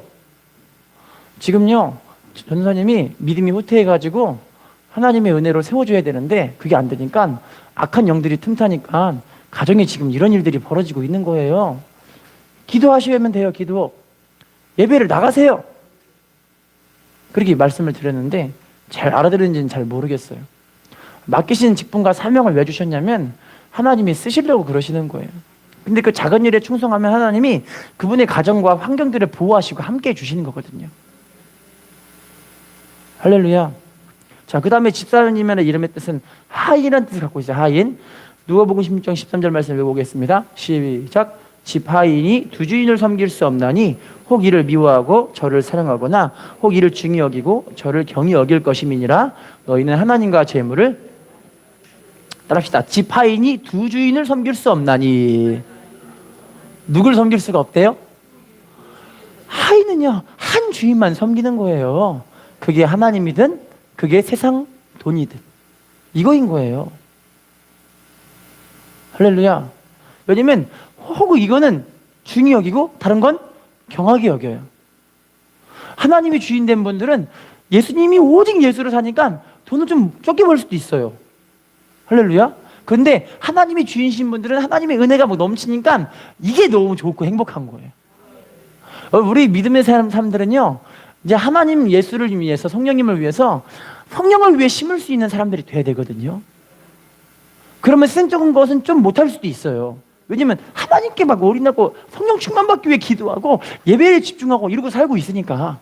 지금요 전도사님이 믿음이 후퇴해가지고 하나님의 은혜로 세워줘야 되는데 그게 안 되니까 악한 영들이 틈타니까 가정에 지금 이런 일들이 벌어지고 있는 거예요. 기도하시면 돼요. 기도. 예배를 나가세요. 그렇게 말씀을 드렸는데 잘 알아들은지는 잘 모르겠어요. 맡기신 직분과 사명을 왜 주셨냐면 하나님이 쓰시려고 그러시는 거예요. 근데 그 작은 일에 충성하면 하나님이 그분의 가정과 환경들을 보호하시고 함께 해주시는 거거든요. 할렐루야. 자, 그 다음에 집사님의 이름의 뜻은 하인이라는 뜻을 갖고 있어요. 하인. 누가복음 16장 13절 말씀 읽어보겠습니다. 시작. 집 하인이 두 주인을 섬길 수 없나니 혹 이를 미워하고 저를 사랑하거나 혹 이를 중히 여기고 저를 경히 여길 것임이니라. 너희는 하나님과 재물을 따라합시다. 집 하인이 두 주인을 섬길 수 없나니. 누굴 섬길 수가 없대요? 하인은요 한 주인만 섬기는 거예요. 그게 하나님이든 그게 세상 돈이든 이거인 거예요. 할렐루야. 왜냐면 혹 이거는 중히 여기고 다른 건 경하게 여겨요. 하나님이 주인 된 분들은 예수님이 오직 예수를 사니까 돈을 좀 적게 벌 수도 있어요. 할렐루야. 그런데 하나님이 주인이신 분들은 하나님의 은혜가 뭐 넘치니까 이게 너무 좋고 행복한 거예요. 우리 믿음의 사람들은요 이제 하나님 예수를 위해서 성령님을 위해서 성령을 위해 심을 수 있는 사람들이 돼야 되거든요. 그러면 세상적인 것은 좀 못할 수도 있어요. 왜냐면 하나님께 막 올인하고 성령 충만받기 위해 기도하고 예배에 집중하고 이러고 살고 있으니까.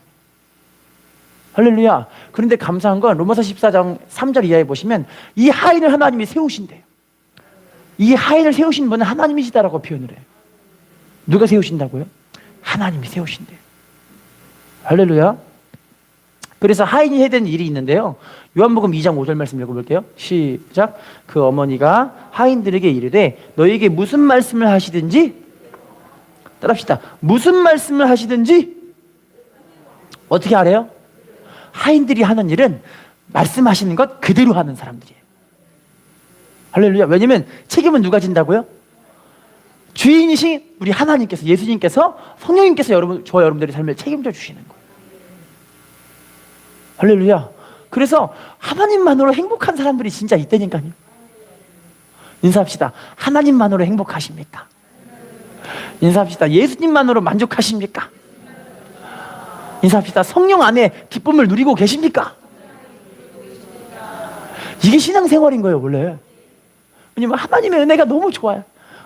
할렐루야. 그런데 감사한 건 로마서 14장 3절 이하에 보시면 이 하인을 하나님이 세우신대요. 이 하인을 세우신 분은 하나님이시다라고 표현을 해요. 누가 세우신다고요? 하나님이 세우신대요. 할렐루야. 그래서 하인이 해야 되는 일이 있는데요. 요한복음 2장 5절 말씀 읽어볼게요. 시작. 그 어머니가 하인들에게 이르되 너희에게 무슨 말씀을 하시든지, 따라합시다. 무슨 말씀을 하시든지 어떻게 하래요? 하인들이 하는 일은 말씀하시는 것 그대로 하는 사람들이에요. 할렐루야. 왜냐면 책임은 누가 진다고요? 주인이신 우리 하나님께서, 예수님께서, 성령님께서 저와 여러분들의 삶을 책임져 주시는 거예요. 할렐루야. 그래서 하나님만으로 행복한 사람들이 진짜 있다니까요. 인사합시다. 하나님만으로 행복하십니까? 인사합시다. 예수님만으로 만족하십니까? 인사합시다. 성령 안에 기쁨을 누리고 계십니까? 이게 신앙생활인 거예요, 원래. 왜냐면 하나님의 은혜가 너무 좋아요.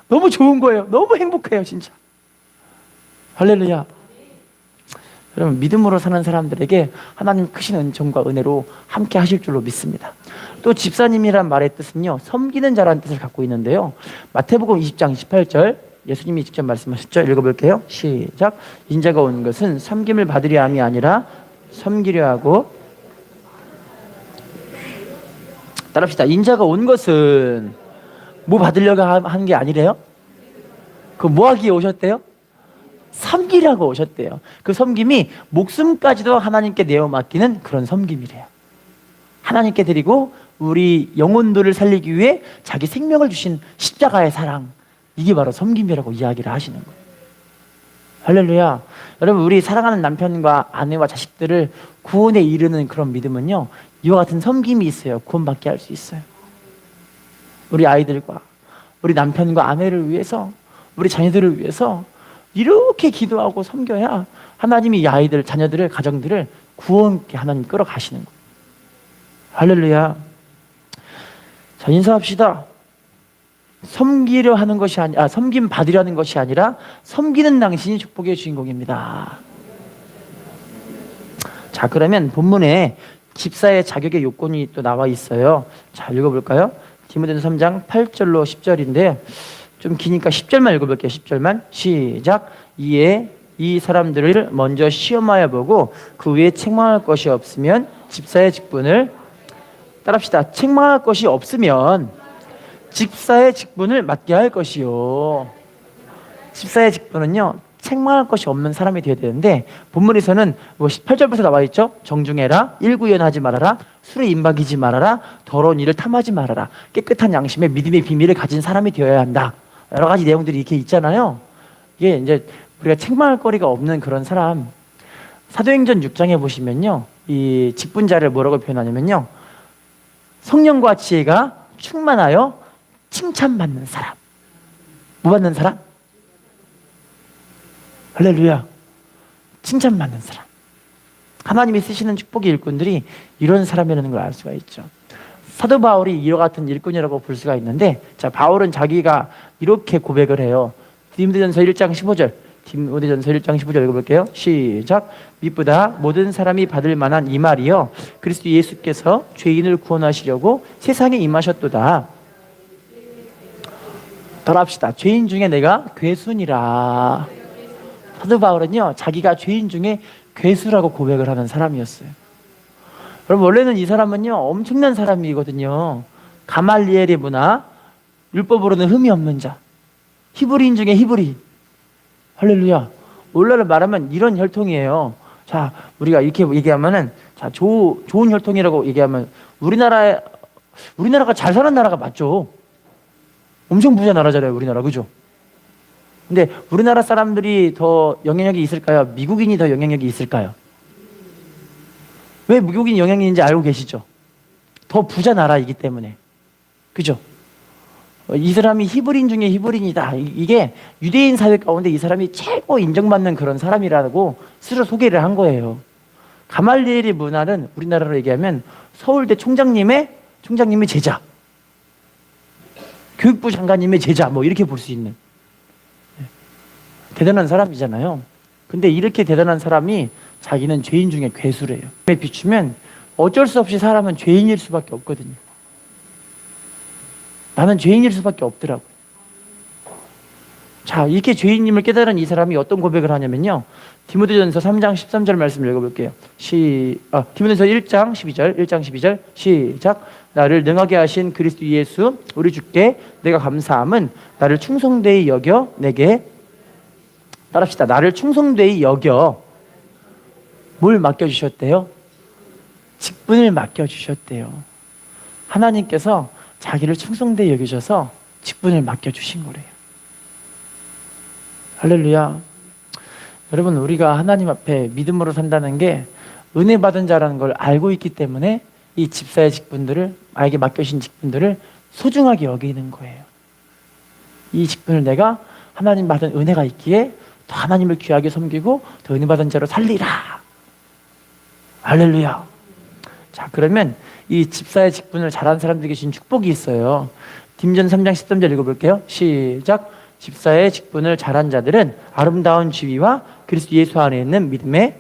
너무 좋은 거예요. 너무 행복해요, 진짜. 할렐루야. 여러분, 믿음으로 사는 사람들에게 하나님 크신 은총과 은혜로 함께 하실 줄로 믿습니다. 또 집사님이란 말의 뜻은요, 섬기는 자라는 뜻을 갖고 있는데요. 마태복음 20장 28절 예수님이 직접 말씀하셨죠. 읽어볼게요. 시작. 인자가 온 것은 섬김을 받으려 함이 아니라 섬기려 하고, 따라합시다. 인자가 온 것은 뭐 받으려고 하는 게 아니래요? 그 뭐 하기에 오셨대요? 섬기려고 오셨대요. 그 섬김이 목숨까지도 하나님께 내어 맡기는 그런 섬김이래요. 하나님께 드리고 우리 영혼들을 살리기 위해 자기 생명을 주신 십자가의 사랑, 이게 바로 섬김이라고 이야기를 하시는 거예요. 할렐루야. 여러분, 우리 사랑하는 남편과 아내와 자식들을 구원에 이르는 그런 믿음은요, 이와 같은 섬김이 있어요. 구원받게 할 수 있어요. 우리 아이들과 우리 남편과 아내를 위해서, 우리 자녀들을 위해서 이렇게 기도하고 섬겨야 하나님이 이 아이들, 자녀들을, 가정들을 구원케 하나님 끌어가시는 거예요. 할렐루야. 자, 인사합시다. 섬기려 하는 것이 아니라, 섬김 받으려는 것이 아니라 섬기는 당신이 축복의 주인공입니다. 자, 그러면 본문에 집사의 자격의 요건이 또 나와 있어요. 자, 읽어볼까요? 디모데전서 3장 8절로 10절인데 좀 기니까 10절만 읽어볼게요. 10절만. 시작. 이에 이 사람들을 먼저 시험하여 보고 그 후에 책망할 것이 없으면 집사의 직분을, 따라합시다. 책망할 것이 없으면 집사의 직분을 맡게 할 것이요. 집사의 직분은요, 책망할 것이 없는 사람이 되어야 되는데, 본문에서는 뭐 18절부터 나와 있죠. 정중해라, 일구연하지 말아라, 술에 임박이지 말아라, 더러운 일을 탐하지 말아라, 깨끗한 양심에 믿음의 비밀을 가진 사람이 되어야 한다. 여러 가지 내용들이 이렇게 있잖아요. 이게 이제 우리가 책망할 거리가 없는 그런 사람, 사도행전 6장에 보시면요, 이 직분자를 뭐라고 표현하냐면요, 성령과 지혜가 충만하여 칭찬받는 사람. 뭐 받는 사람? 할렐루야. 칭찬받는 사람. 하나님이 쓰시는 축복의 일꾼들이 이런 사람이라는 걸 알 수가 있죠. 사도 바울이 이와 같은 일꾼이라고 볼 수가 있는데, 자, 바울은 자기가 이렇게 고백을 해요. 디모데전서 1장 15절. 디모데전서 1장 15절 읽어볼게요. 시작. 믿보다 모든 사람이 받을 만한 이 말이요, 그리스도 예수께서 죄인을 구원하시려고 세상에 임하셨도다. 따라합시다. 죄인 중에 내가 괴순이라. 사도 바울은요, 자기가 죄인 중에 괴수라고 고백을 하는 사람이었어요. 여러분, 원래는 이 사람은요, 엄청난 사람이거든요. 가말리엘의 문화, 율법으로는 흠이 없는 자, 히브리인 중에 히브리인. 할렐루야. 원래를 말하면 이런 혈통이에요. 자, 우리가 이렇게 얘기하면은, 자, 좋은 혈통이라고 얘기하면 우리나라가 잘 사는 나라가 맞죠. 엄청 부자 나라잖아요, 우리나라. 그죠? 근데 우리나라 사람들이 더 영향력이 있을까요? 미국인이 더 영향력이 있을까요? 왜 미국인이 영향력이 있는지 알고 계시죠? 더 부자 나라이기 때문에. 그죠? 이 사람이 히브리인 중에 히브리인이다. 이게 유대인 사회 가운데 이 사람이 최고 인정받는 그런 사람이라고 스스로 소개를 한 거예요. 가말리엘의 문화는 우리나라로 얘기하면 서울대 총장님의 제자, 교육부 장관님의 제자, 뭐 이렇게 볼 수 있는 대단한 사람이잖아요. 근데 이렇게 대단한 사람이 자기는 죄인 중에 괴수래요. 비추면 어쩔 수 없이 사람은 죄인일 수밖에 없거든요. 나는 죄인일 수밖에 없더라고요. 자, 이렇게 죄인임을 깨달은 이 사람이 어떤 고백을 하냐면요, 디모데전서 3장 13절 말씀을 읽어볼게요. 디모데전서 1장 12절 시작. 나를 능하게 하신 그리스도 예수 우리 주께 내가 감사함은 나를 충성되이 여겨 내게, 따라합시다, 나를 충성되이 여겨 뭘 맡겨주셨대요? 직분을 맡겨주셨대요. 하나님께서 자기를 충성되이 여기셔서 직분을 맡겨주신 거래요. 할렐루야. 여러분, 우리가 하나님 앞에 믿음으로 산다는 게 은혜 받은 자라는 걸 알고 있기 때문에 이 집사의 직분들을, 나에게 맡겨진 직분들을 소중하게 여기는 거예요. 이 직분을 내가 하나님 받은 은혜가 있기에 더 하나님을 귀하게 섬기고 더 은혜 받은 자로 살리라. 할렐루야. 자, 그러면 이 집사의 직분을 잘하는 사람들에게 주신 축복이 있어요. 딘전 3장 13절 읽어볼게요. 시작. 집사의 직분을 잘한 자들은 아름다운 지위와 그리스도 예수 안에 있는 믿음에,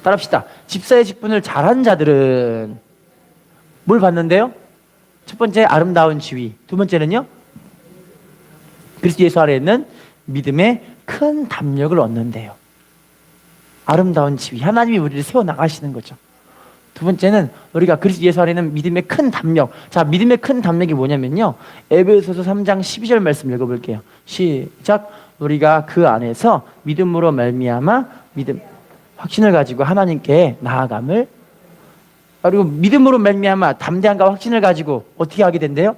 따라합시다, 집사의 직분을 잘한 자들은 뭘 받는데요? 첫 번째 아름다운 지위, 두 번째는요 그리스도 예수 안에 있는 믿음에 큰 담력을 얻는데요. 아름다운 지위, 하나님이 우리를 세워나가시는 거죠. 두 번째는 우리가 그리스도 예수 안에 있는 믿음의 큰 담력. 자, 믿음의 큰 담력이 뭐냐면요, 에베소서 3장 12절 말씀 읽어볼게요. 시작. 우리가 그 안에서 믿음으로 말미암아 믿음, 확신을 가지고 하나님께 나아감을, 그리고 믿음으로 말미암아 담대함과 확신을 가지고 어떻게 하게 된대요?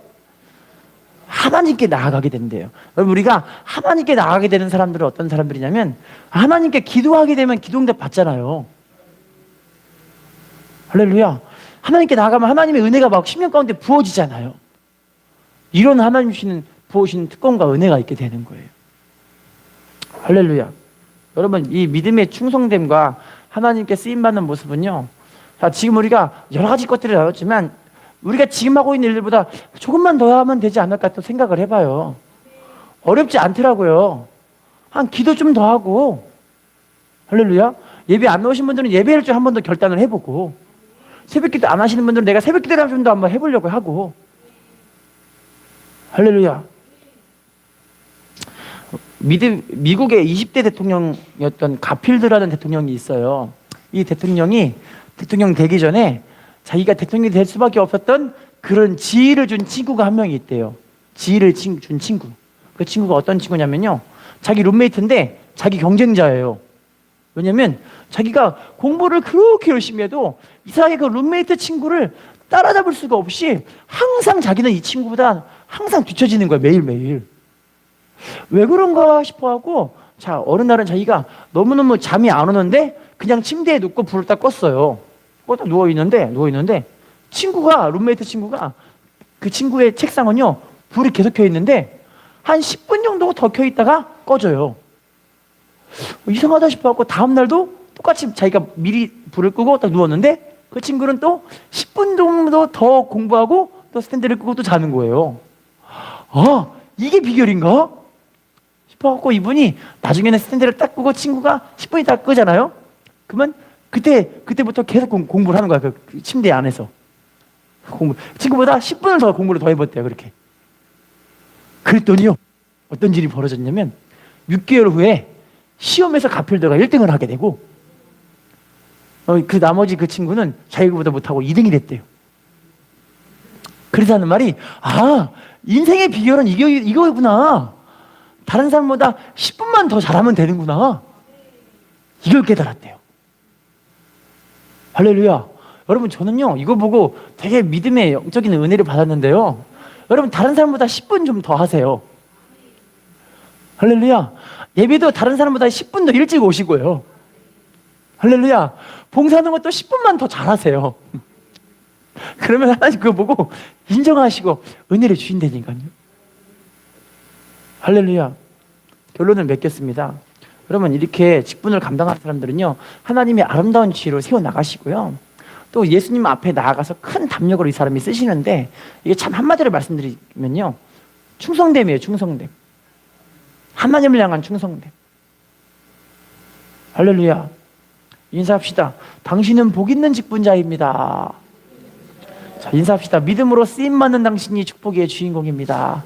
하나님께 나아가게 된대요. 여러분, 우리가 하나님께 나아가게 되는 사람들은 어떤 사람들이냐면, 하나님께 기도하게 되면 기도응답 받잖아요. 할렐루야. 하나님께 나아가면 하나님의 은혜가 막 심령 가운데 부어지잖아요. 이런 하나님 주시는, 부어주시는 특권과 은혜가 있게 되는 거예요. 할렐루야. 여러분, 이 믿음의 충성됨과 하나님께 쓰임받는 모습은요, 자, 지금 우리가 여러 가지 것들을 나눴지만 우리가 지금 하고 있는 일들보다 조금만 더 하면 되지 않을까 또 생각을 해봐요. 어렵지 않더라고요. 한 기도 좀 더 하고, 할렐루야. 예배 안 나오신 분들은 예배를 좀 한 번 더 결단을 해보고, 새벽기도 안 하시는 분들은 내가 새벽기도를 좀 더 한번 해보려고 하고, 할렐루야. 미국의 20대 대통령이었던 가필드라는 대통령이 있어요. 이 대통령이 대통령 되기 전에 자기가 대통령이 될 수밖에 없었던 그런 지위를 준 친구가 한 명이 있대요. 지위를 준 친구. 그 친구가 어떤 친구냐면요, 자기 룸메이트인데 자기 경쟁자예요. 왜냐면 자기가 공부를 그렇게 열심히 해도 이상하게 그 룸메이트 친구를 따라잡을 수가 없이 항상 자기는 이 친구보다 항상 뒤처지는 거야, 매일매일. 왜 그런가 싶어하고, 자, 어느 날은 자기가 너무너무 잠이 안 오는데 그냥 침대에 눕고 불을 딱 껐어요. 껐다 누워있는데 룸메이트 친구가, 그 친구의 책상은요 불이 계속 켜 있는데 한 10분 정도 더 켜 있다가 꺼져요. 이상하다 싶어갖고 다음날도 똑같이 자기가 미리 불을 끄고 딱 누웠는데 그 친구는 또 10분 정도 더 공부하고 또 스탠드를 끄고 또 자는 거예요. 아, 이게 비결인가 싶어갖고 이분이 나중에는 스탠드를 딱 끄고 친구가 10분이 딱 끄잖아요. 그러면 그때부터 계속 공부를 하는 거야. 그 침대 안에서 친구보다 10분을 더 공부를 더 해봤대요. 그렇게. 그랬더니요, 어떤 일이 벌어졌냐면 6개월 후에 시험에서 가필드가 1등을 하게 되고, 그 나머지 그 친구는 자기보다 못하고 2등이 됐대요. 그래서 하는 말이, 아, 인생의 비결은 이거구나. 다른 사람보다 10분만 더 잘하면 되는구나. 이걸 깨달았대요. 할렐루야. 여러분, 저는요 이거 보고 되게 믿음의 영적인 은혜를 받았는데요, 여러분, 다른 사람보다 10분 좀 더 하세요. 할렐루야. 예배도 다른 사람보다 10분 더 일찍 오시고요. 할렐루야. 봉사하는 것도 10분만 더 잘하세요. 그러면 하나님 그거 보고 인정하시고 은혜를 주신다니까요. 할렐루야. 결론을 맺겠습니다. 여러분, 이렇게 직분을 감당하는 사람들은요 하나님의 아름다운 지혜로 세워나가시고요, 또 예수님 앞에 나아가서 큰 담력으로 이 사람이 쓰시는데, 이게 참 한마디로 말씀드리면요, 충성됨이에요. 충성됨. 하나님을 향한 충성됨. 할렐루야. 인사합시다. 당신은 복 있는 직분자입니다. 자, 인사합시다. 믿음으로 쓰임 받는 당신이 축복의 주인공입니다.